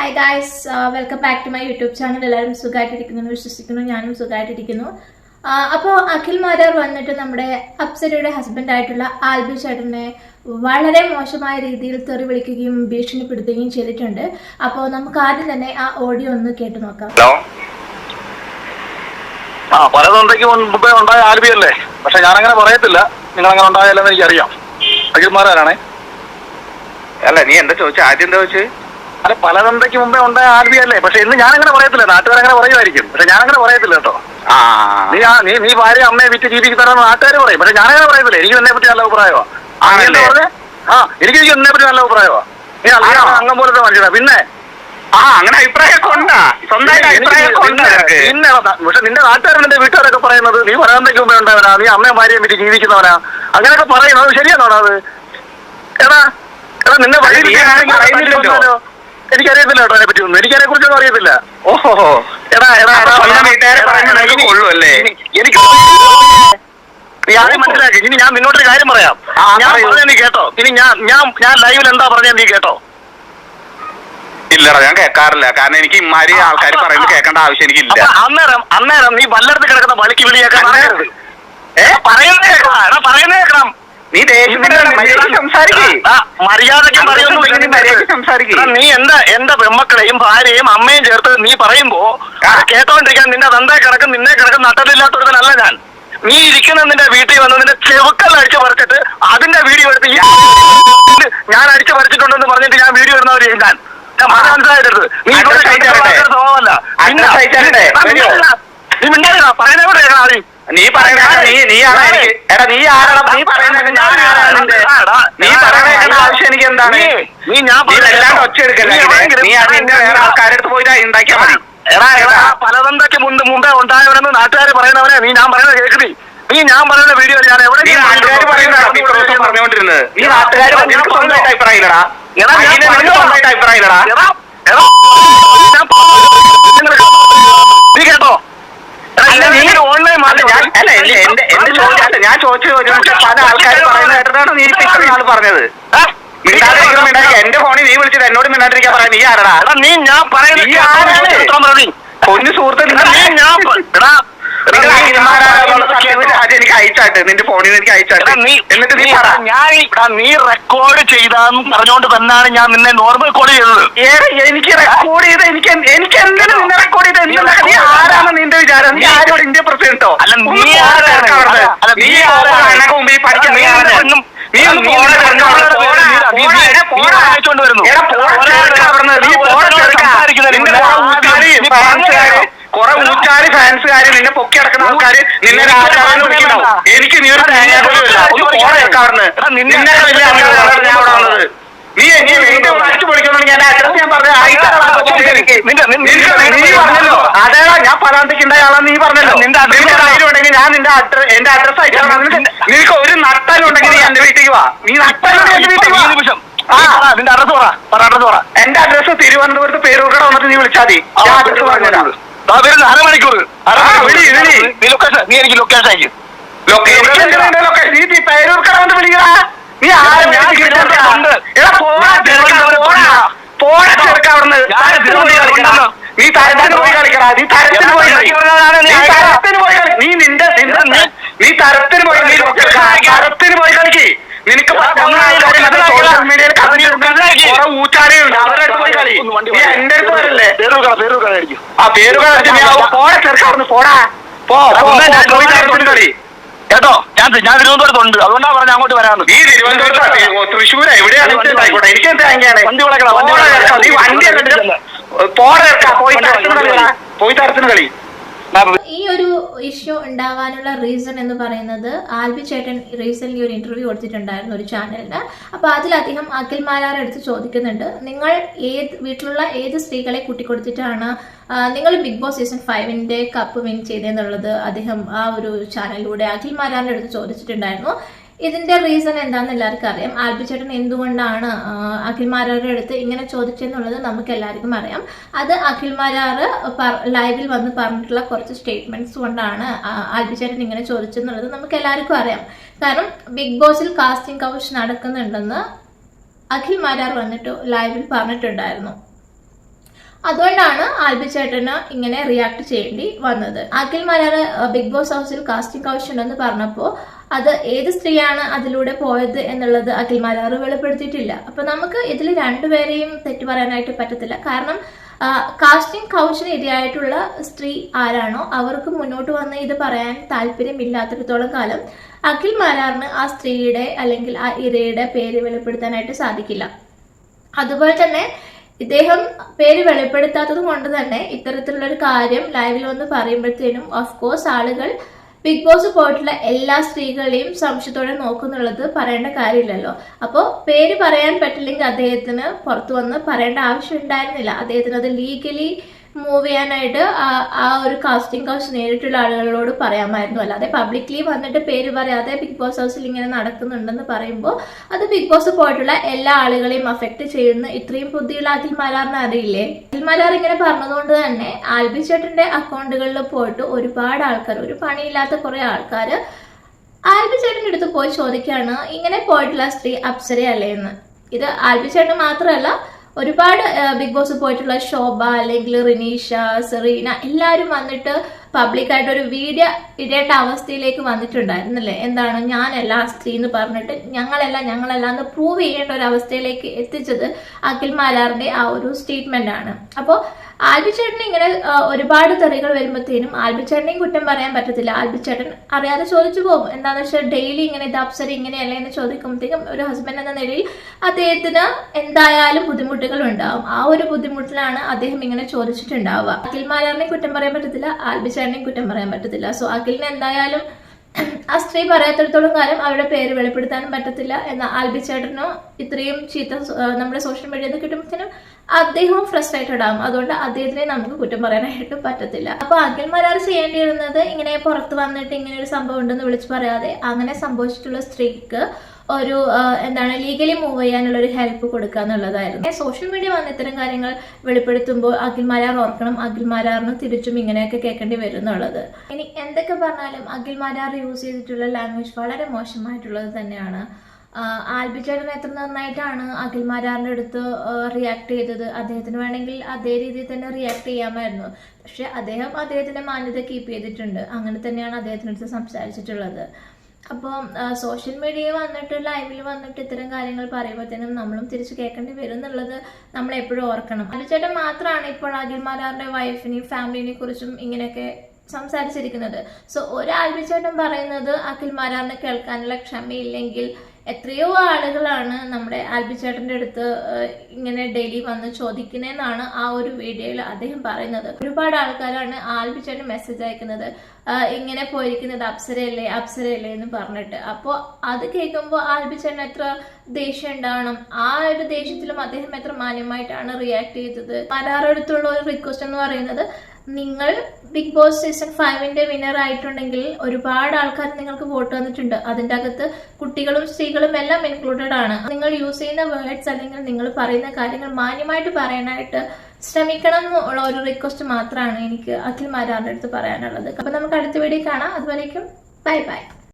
Hi guys, welcome back to my YouTube channel. എല്ലാവരും സുഖമായിട്ടിരിക്കുന്നു വിശ്വസിക്കുന്നു. ഞാനും സുഖമായിട്ടിരിക്കുന്നു. അപ്പോൾ അഖിൽ മാരാർ വന്നിട്ട് നമ്മുടെ അപ്സരയുടെ ഹസ്ബൻഡായിട്ടുള്ള ആൽബി ചേട്ടനെ വളരെ മോശമായ രീതിയിൽ തെറി വിളിക്കുകയും ഭീഷണിപ്പെടുത്തുകയും ചെയ്തിട്ടുണ്ട്. അപ്പോൾ നമുക്ക് ആദ്യം തന്നെ ആ ഓഡിയോ ഒന്ന് കേട്ടു നോക്കാം. പലതൊണ്ടയ്ക്ക് മുമ്പേ ഉണ്ടായ ആൽബിയല്ലേ, പക്ഷെ ഞാനങ്ങനെ പറയത്തില്ല. നിങ്ങൾ അങ്ങനെ ഉണ്ടായാലെന്ന് എനിക്കറിയാം. അഖിൽ മാരാരാണേ. അല്ല, നീ എന്താ ചോദിച്ചു? ആദ്യം എന്താ ചോദിച്ചു? അല്ല, പലതന്തയ്ക്ക് മുമ്പേ ഉണ്ടായ ആൽബിയല്ലേ, പക്ഷെ ഇന്ന് ഞാനങ്ങനെ പറയത്തില്ല. നാട്ടുകാരങ്ങനെ പറയുമായിരിക്കും, പക്ഷെ ഞാനങ്ങനെ പറയത്തില്ല കേട്ടോ. നീ ഭാര്യ അമ്മയെ വിറ്റ് ജീവിക്കുന്നവരാണ് നാട്ടുകാർ പറയും, പക്ഷെ ഞാനങ്ങനെ പറയത്തില്ല. എനിക്ക് എന്നെ പറ്റി നല്ല അഭിപ്രായമാ. എനിക്ക് എന്നെ പറ്റി നല്ല അഭിപ്രായമാ. നീ അംഗം പോലത്തെ മനുഷ്യനാ. പിന്നെ അങ്ങനെ അഭിപ്രായമൊക്കെ ഉണ്ടാ? പിന്നെ പക്ഷെ നിന്റെ നാട്ടുകാരും നിന്റെ വീട്ടുകാരൊക്കെ പറയുന്നത് നീ പലതന്തയ്ക്ക് മുമ്പേ ഉണ്ടായവനാ, നീ അമ്മയെ ഭാര്യയെ വിറ്റ് ജീവിക്കുന്നവനാ, അങ്ങനെയൊക്കെ പറയുന്നത് ശരിയാണോ? അത് എടാ നിന്നെ പറയുന്നില്ലല്ലോ. എനിക്കറിയത്തില്ല കേട്ടോ അതിനെ പറ്റി ഒന്നും. എനിക്കതിനെ കുറിച്ചൊന്നും അറിയത്തില്ല. ഓഹോ, എനിക്ക് മനസ്സിലാക്കി. ഇനി ഞാൻ നിന്നോട്ടൊരു കാര്യം പറയാം. ഞാൻ പറഞ്ഞ നീ കേട്ടോ. ഇനി ഞാൻ ലൈവിൽ എന്താ പറഞ്ഞ നീ കേട്ടോ? ഇല്ലടാ, ഞാൻ കേൾക്കാറില്ല. കാരണം എനിക്ക് ഇമാരി ആൾക്കാർ പറയുന്നത് കേൾക്കേണ്ട ആവശ്യം എനിക്കില്ല. അന്നേരം നീ വല്ലടത്ത് കിടക്കുന്ന വലിക്ക് വിളിയേക്കാൻ പറയുന്നത് കേൾക്കണം. നീ നീ എന്റെ പെമ്മക്കളെയും ഭാര്യയും അമ്മയും ചേർത്ത് നീ പറയുമ്പോ കേട്ടോണ്ടിരിക്കാൻ നിന്റെ തന്തെ കിടക്കും നിന്നെ കിടക്കും നട്ടലില്ലാത്തവരല്ല ഞാൻ. നീ ഇരിക്കുന്ന നിന്റെ വീട്ടിൽ വന്ന് നിന്റെ ചെവുക്കൽ അടിച്ചു പറിച്ചിട്ട് അതിന്റെ വീഡിയോ എടുത്ത് ഞാൻ അടിച്ചു പറിച്ചിട്ടുണ്ടെന്ന് പറഞ്ഞിട്ട് ഞാൻ വീഡിയോ ഇടുന്നവർ ഞാൻ മനസ്സിലായിട്ടത്. നീ തോന്നല്ല. നീ മിണ്ടാ പറയുന്ന കൂടെ ആദ്യം. നീ പറയണ ആവശ്യം എനിക്ക് എന്താണ്? നീ ഒച്ചെടുക്കല്ലേ? നീ അതിന്റെ വേറെ ആൾക്കാരെടുത്ത് പോയിട്ട് ഉണ്ടാക്കിയാൽ മതി. പലതന്തയ്ക്ക് മുമ്പേ ഉണ്ടായവനെന്ന് നാട്ടുകാർ പറയുന്നവനെ നീ ഞാൻ പറയുന്നത് കേൾക്കണി. നീ ഞാൻ പറയുന്ന വീഡിയോ ഞാൻ എവിടെ നാട്ടുകാർ പറഞ്ഞുകൊണ്ടിരുന്നത്? നീ നാട്ടുകാർ സ്വന്തമായിട്ട് അഭിപ്രായമില്ലടാ. അഭിപ്രായമില്ലടാ. നീ കേട്ടോ? ഞാൻ ചോദിച്ചു പല ആൾക്കാർ പറയുന്ന കേട്ടിട്ടാണ് നീ ഇത്ര നാൾ പറഞ്ഞത്. എന്റെ ഫോണിൽ നീ വിളിച്ചത് എന്നോട് മിണ്ടാണ്ടിരിക്കാൻ പറയാം. നീ ആരടാ? നീ ഞാൻ പറയുന്നത് പൊന്നു സുഹൃത്ത്, എനിക്ക് അയച്ചാട്ട് നിന്റെ ഫോണിൽ എനിക്ക് അയച്ചാട്ട്. എന്നിട്ട് നീ റെക്കോർഡ് ചെയ്താന്ന് പറഞ്ഞുകൊണ്ട് തന്നെയാണ് ഞാൻ നിന്നെ നോർമൽ കോൾ ചെയ്തത്. എനിക്ക് റെക്കോർഡ് ചെയ്ത് എനിക്ക് എന്തിനും നിന്നെ റെക്കോർഡ് ചെയ്ത് നീ ആരാണ് നിന്റെ വിചാരം? നീ ആരോട് ഇന്ത്യ പ്രസിഡന്റോ? അല്ല, നീ മുമ്പ് പഠിക്കാൻ കുറെ ഊച്ചാല് ഫാൻസുകാര് നിന്നെ പൊക്കി അടക്കുന്ന ആൾക്കാര് നിന്നെ രാജാവിനെ വിളിക്കുന്നുണ്ടാവും. എനിക്ക് നീ ഒരു നിന്നെ വലിയ വന്നത്. നീ വായിച്ചു പൊളിക്കുന്നുണ്ടെങ്കിൽ എന്റെ അഡ്രസ് ഞാൻ പറഞ്ഞു. നീ പറഞ്ഞല്ലോ അതേടാ, ഞാൻ പലാന്തയ്ക്ക് ഉണ്ടായ ആളാ. നീ പറഞ്ഞല്ലോ നിന്റെ ധൈര്യം ഉണ്ടെങ്കിൽ ഞാൻ എന്റെ അഡ്രസ് അയച്ചാൽ നിനക്ക് ഒരു നട്ടലുണ്ടെങ്കിൽ നീ എന്റെ വീട്ടിലേക്ക് വാ. നീ നട്ടലുണ്ടെങ്കിൽ എന്റെ വീട്ടിലേക്ക് വാ. എന്റെ അഡ്രസ് തിരുവനന്തപുരത്ത് പേരൂർക്കട വന്നിട്ട് നീ വിളിച്ചാൽ മതി. ഞാൻ അഡ്രസ് പറഞ്ഞുതരാം. അരമണിക്കൂർ നീ എനിക്ക് ലൊക്കേഷൻ അയക്കും. നീ പേരൂർക്കട വന്ന് വിളിക്കടാ. നീ നീ തരത്തിന് പോയി കളിക്കടാ. നീ തരത്തിന് പോയി നീ തരത്തിന് പോയി കളിക്ക്. നിനക്ക് സോഷ്യൽ മീഡിയയിൽ ഊച്ചാലുണ്ട് അവരുടെ അടുത്ത് പോയി കളി. നീ എന്റെ അടുത്ത് വരല്ലേ? ആ പേരുകൾ പോടാ ചെറുക്കാവുന്നു. പോടാ കളി കേട്ടോ. ഞാൻ തിരുവനന്തപുരത്തുണ്ട്, അതുകൊണ്ടാണ് പറഞ്ഞ അങ്ങോട്ട് വരാമെന്ന്. നീ തിരുവനന്തപുരത്ത് തൃശ്ശൂർ എവിടെയാണ്? എനിക്ക് എന്താ അങ്ങനെയാണ് വണ്ടി വിളക്കണം. നീ വണ്ടി പോയി തരത്തിന് കളി. ഈ ഒരു ഇഷ്യൂ ഉണ്ടാവാനുള്ള റീസൺ എന്ന് പറയുന്നത് ആൽബി ചേട്ടൻ റീസെന്റ് ഒരു ഇന്റർവ്യൂ കൊടുത്തിട്ടുണ്ടായിരുന്നു ഒരു ചാനലിന്. അപ്പോൾ അതിൽ അദ്ദേഹം അഖിൽ മാരാർ എടുത്ത് ചോദിക്കുന്നുണ്ട്, നിങ്ങൾ വീട്ടിലുള്ള ഏത് സ്ത്രീകളെ കൂട്ടിക്കൊടുത്തിട്ടാണ് നിങ്ങൾ Bigg Boss season 5 cup win ചെയ്തെന്നുള്ളത് അദ്ദേഹം ആ ഒരു ചാനലിലൂടെ അഖിൽ മാരാറിന്റെ അടുത്ത് ചോദിച്ചിട്ടുണ്ടായിരുന്നു. ഇതിന്റെ റീസൺ എന്താണെന്ന് എല്ലാവർക്കും അറിയാം. ആൽബി ചേട്ടൻ എന്തുകൊണ്ടാണ് അഖിൽ മാരാറുടെ അടുത്ത് ഇങ്ങനെ ചോദിച്ചെന്നുള്ളത് നമുക്ക് എല്ലാവർക്കും അറിയാം. അത് അഖിൽ മാരാറ് ലൈവിൽ വന്ന് പറഞ്ഞിട്ടുള്ള കുറച്ച് സ്റ്റേറ്റ്മെന്റ്സ് കൊണ്ടാണ് ആൽബി ചേട്ടൻ ഇങ്ങനെ ചോദിച്ചെന്നുള്ളത് നമുക്ക് എല്ലാവർക്കും അറിയാം. കാരണം ബിഗ് ബോസിൽ കാസ്റ്റിംഗ് കൗച്ച് നടക്കുന്നുണ്ടെന്ന് അഖിൽ മാരാർ വന്നിട്ട് ലൈവിൽ പറഞ്ഞിട്ടുണ്ടായിരുന്നു. അതുകൊണ്ടാണ് ആൽബി ചേട്ടന് ഇങ്ങനെ റിയാക്ട് ചെയ്യേണ്ടി വന്നത്. അഖിൽ മാരാർ ബിഗ് ബോസ് ഹൗസിൽ കാസ്റ്റിംഗ് കൗച്ച് ഉണ്ടെന്ന് പറഞ്ഞപ്പോൾ അത് ഏത് സ്ത്രീയാണ് അതിലൂടെ പോയത് എന്നുള്ളത് അഖിൽ മാരാർ വെളിപ്പെടുത്തിയിട്ടില്ല. അപ്പൊ നമുക്ക് ഇതിൽ രണ്ടുപേരെയും തെറ്റു പറയാനായിട്ട് പറ്റത്തില്ല. കാരണം കാസ്റ്റിംഗ് കൗച്ചിന് ഇരയായിട്ടുള്ള സ്ത്രീ ആരാണോ അവർക്ക് മുന്നോട്ട് വന്ന് ഇത് പറയാൻ താല്പര്യമില്ലാത്തിടത്തോളം കാലം അഖിൽ മാരാറിന് ആ സ്ത്രീയുടെ അല്ലെങ്കിൽ ആ ഇരയുടെ പേര് വെളിപ്പെടുത്താനായിട്ട് സാധിക്കില്ല. അതുപോലെ തന്നെ ഇദ്ദേഹം പേര് വെളിപ്പെടുത്താത്തത് കൊണ്ട് തന്നെ ഇത്തരത്തിലുള്ള ഒരു കാര്യം ലൈവിൽ വന്ന് പറയുമ്പോഴത്തേനും ഓഫ് കോഴ്സ് ആളുകൾ ബിഗ് ബോസ് പോയിട്ടുള്ള എല്ലാ സ്ത്രീകളെയും സംശയത്തോടെ നോക്കുന്നുള്ളത് പറയേണ്ട കാര്യമില്ലല്ലോ. അപ്പോൾ പേര് പറയാൻ പറ്റില്ലെങ്കിൽ അദ്ദേഹത്തിന് പുറത്തു വന്ന് പറയേണ്ട ആവശ്യം ഉണ്ടായിരുന്നില്ല. അദ്ദേഹത്തിന് അത് ലീഗലി മൂവ് ചെയ്യാനായിട്ട് ആ ഒരു കാസ്റ്റിംഗ് കൗച്ച് നേരിട്ടുള്ള ആളുകളോട് പറയാമായിരുന്നു. അല്ലാതെ പബ്ലിക്ലി വന്നിട്ട് പേര് പറയാതെ ബിഗ് ബോസ് ഹൗസിൽ ഇങ്ങനെ നടക്കുന്നുണ്ടെന്ന് പറയുമ്പോൾ അത് ബിഗ് ബോസ് പോയിട്ടുള്ള എല്ലാ ആളുകളെയും അഫക്ട് ചെയ്യുന്ന ഇത്രയും ബുദ്ധിയുള്ള അഖിൽ മാരാറിന് അറിയില്ലേ? അഖിൽ മാരാർ ഇങ്ങനെ പറഞ്ഞതുകൊണ്ട് തന്നെ ആൽബി ചേട്ടന്റെ അക്കൗണ്ടുകളിൽ പോയിട്ട് ഒരുപാട് ആൾക്കാർ, ഒരു പണിയില്ലാത്ത കുറെ ആൾക്കാർ ആൽബി ചേട്ടന്റെ അടുത്ത് പോയി ചോദിക്കുകയാണ് ഇങ്ങനെ പോയിട്ടുള്ള സ്ത്രീ അപ്സരയല്ലേ എന്ന്. ഇത് ആൽബി ചേട്ടൻ മാത്രമല്ല, ഒരുപാട് ബിഗ് ബോസ് പോയിട്ടുള്ള ശോഭ അല്ലെങ്കിൽ റിനീഷ, സെറീന എല്ലാവരും വന്നിട്ട് പബ്ലിക്കായിട്ട് ഒരു വീഡിയോ ഇടേണ്ട അവസ്ഥയിലേക്ക് വന്നിട്ടുണ്ടായിരുന്നല്ലേ. എന്താണ് ഞാനല്ല സ്ത്രീ എന്ന് പറഞ്ഞിട്ട് ഞങ്ങളല്ല എന്ന് പ്രൂവ് ചെയ്യേണ്ട ഒരു അവസ്ഥയിലേക്ക് എത്തിച്ചത് അഖിൽ മാരാറിന്റെ ആ ഒരു സ്റ്റേറ്റ്മെന്റ് ആണ്. അപ്പോൾ ആൽബി ചേട്ടന് ഇങ്ങനെ ഒരുപാട് തെറികൾ വരുമ്പോഴത്തേനും ആൽബി ചേട്ടനെയും കുറ്റം പറയാൻ പറ്റത്തില്ല. ആൽബി ചേട്ടൻ അറിയാതെ ചോദിച്ചു പോകും. എന്താണെന്ന് വെച്ചാൽ ഡെയിലി ഇങ്ങനെ ഇത് അപ്സര ഇങ്ങനെയല്ല എന്ന് ചോദിക്കുമ്പോഴത്തേക്കും ഒരു ഹസ്ബൻഡ് എന്ന നിലയിൽ അദ്ദേഹത്തിന് എന്തായാലും ബുദ്ധിമുട്ടുകൾ ഉണ്ടാവും. ആ ഒരു ബുദ്ധിമുട്ടിലാണ് അദ്ദേഹം ഇങ്ങനെ ചോദിച്ചിട്ടുണ്ടാവുക. അഖിൽ മാരാറിനെയും കുറ്റം പറയാൻ പറ്റത്തില്ല, ആൽബി ചേട്ടനെയും കുറ്റം പറയാൻ പറ്റത്തില്ല. സോ അഖിലിന് എന്തായാലും ആ സ്ത്രീ പറയാത്തിടത്തോളം കാലം അവരുടെ പേര് വെളിപ്പെടുത്താനും പറ്റത്തില്ല. എന്നാൽ ആൽബി ചേട്ടനോ ഇത്രയും ചീത്ത നമ്മുടെ സോഷ്യൽ മീഡിയയിൽ കിട്ടുമ്പോഴത്തേനും അദ്ദേഹവും ഫ്രസ്ട്രേറ്റഡ് ആകും. അതുകൊണ്ട് അദ്ദേഹത്തിനെ നമുക്ക് കുറ്റം പറയാനായിട്ട് പറ്റത്തില്ല. അപ്പൊ അഖിൽ മാരാർ ചെയ്യേണ്ടിയിരുന്നത് ഇങ്ങനെ പുറത്ത് വന്നിട്ട് ഇങ്ങനെ ഒരു സംഭവം ഉണ്ടെന്ന് വിളിച്ചു പറയാതെ അങ്ങനെ സംഭവിച്ചിട്ടുള്ള സ്ത്രീക്ക് ഒരു എന്താണ് ലീഗലി മൂവ് ചെയ്യാനുള്ള ഒരു ഹെൽപ്പ് കൊടുക്കുക എന്നുള്ളതായിരുന്നു. സോഷ്യൽ മീഡിയ വന്ന് ഇത്തരം കാര്യങ്ങൾ വെളിപ്പെടുത്തുമ്പോൾ അഖിൽ മാരാർ ഓർക്കണം, അഖിൽ മാരാറിന് തിരിച്ചും ഇങ്ങനെയൊക്കെ കേൾക്കേണ്ടി വരും എന്നുള്ളത്. ഇനി എന്തൊക്കെ പറഞ്ഞാലും അഖിൽ മാരാർ യൂസ് ചെയ്തിട്ടുള്ള ലാംഗ്വേജ് വളരെ മോശമായിട്ടുള്ളത് തന്നെയാണ്. ആൽബി ചേട്ടൻ എത്ര നന്നായിട്ടാണ് അഖിൽ മാരാറിന്റെ അടുത്ത് റിയാക്ട് ചെയ്തത്. അദ്ദേഹത്തിന് വേണമെങ്കിൽ അതേ രീതിയിൽ തന്നെ റിയാക്ട് ചെയ്യാമായിരുന്നു. പക്ഷെ അദ്ദേഹത്തിന്റെ മാന്യത കീപ്പ് ചെയ്തിട്ടുണ്ട്. അങ്ങനെ തന്നെയാണ് അദ്ദേഹത്തിനടുത്ത് സംസാരിച്ചിട്ടുള്ളത്. അപ്പോൾ സോഷ്യൽ മീഡിയയിൽ വന്നിട്ട് ലൈവിൽ വന്നിട്ട് ഇത്തരം കാര്യങ്ങൾ പറയുമ്പോഴത്തേനും നമ്മളും തിരിച്ചു കേൾക്കേണ്ടി വരും എന്നുള്ളത് നമ്മൾ എപ്പോഴും ഓർക്കണം. ആൽബി ചേട്ടൻ മാത്രമാണ് ഇപ്പോൾ അഖിൽ മാരാറിന്റെ വൈഫിനെയും ഫാമിലിനെ കുറിച്ചും ഇങ്ങനെയൊക്കെ സംസാരിച്ചിരിക്കുന്നത്. സോ ഒരു ആൽബി ചേട്ടൻ പറയുന്നത് അഖിൽ മാരാറിനെ കേൾക്കാനുള്ള ക്ഷമയില്ലെങ്കിൽ എത്രയോ ആളുകളാണ് നമ്മുടെ ആൽബി ചേട്ടന്റെ അടുത്ത് ഇങ്ങനെ ഡെയിലി വന്ന് ചോദിക്കുന്നതെന്നാണ് ആ ഒരു വീഡിയോയിൽ അദ്ദേഹം പറയുന്നത്. ഒരുപാട് ആൾക്കാരാണ് ആൽബി ചേട്ടൻ മെസ്സേജ് അയക്കുന്നത് ഇങ്ങനെ പോയിരിക്കുന്നത് അപ്സരയല്ലേ എന്ന് പറഞ്ഞിട്ട്. അപ്പോൾ അത് കേൾക്കുമ്പോൾ ആൽബി ചേട്ടൻ എത്ര ദേഷ്യം ഉണ്ടാവണം. ആ ഒരു ദേഷ്യത്തിലും അദ്ദേഹം എത്ര മാന്യമായിട്ടാണ് റിയാക്ട് ചെയ്തത്. മാരാറടുത്തുള്ള ഒരു റിക്വസ്റ്റ് എന്ന് പറയുന്നത്, നിങ്ങൾ ബിഗ് ബോസ് സീസൺ 5ന്റെ വിന്നർ ആയിട്ടുണ്ടെങ്കിൽ ഒരുപാട് ആൾക്കാർ നിങ്ങൾക്ക് വോട്ട് തന്നിട്ടുണ്ട്. അതിൻ്റെ അകത്ത് കുട്ടികളും സ്ത്രീകളും എല്ലാം ഇൻക്ലൂഡഡ് ആണ്. നിങ്ങൾ യൂസ് ചെയ്യുന്ന വേർഡ്സ് അല്ലെങ്കിൽ നിങ്ങൾ പറയുന്ന കാര്യങ്ങൾ മാന്യമായിട്ട് പറയാനായിട്ട് ശ്രമിക്കണം എന്നുള്ള ഒരു റിക്വസ്റ്റ് മാത്രമാണ് എനിക്ക് അഖിൽ മാരാറിന്റെ അടുത്ത് പറയാനുള്ളത്. അപ്പൊ നമുക്ക് അടുത്ത വീഡിയോ കാണാം. അതുവരേക്കും ബൈ ബൈ.